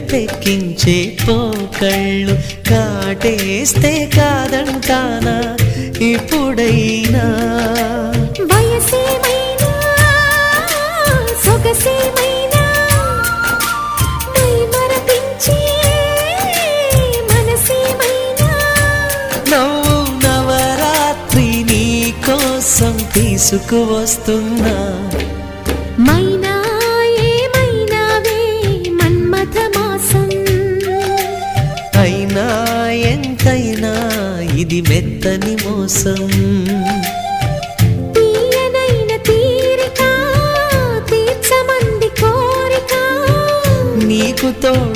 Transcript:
కైపెక్కించే పోకళ్ళు కాటేస్తే కాదంటానా ఇప్పుడైనా వయసేమైనా సొగసేమైనా మరపించే మనసేమైనా నవ్వు నవరాత్రి నీ కోసం తీసుకువస్తున్నా మైనా ఏమైనావే మన్మథ మాసం అయినా ఎంతైనా ఇది మెత్తని మోసం తీయనైన తీరిక తీర్చమంది కోరిక నీకు తోడు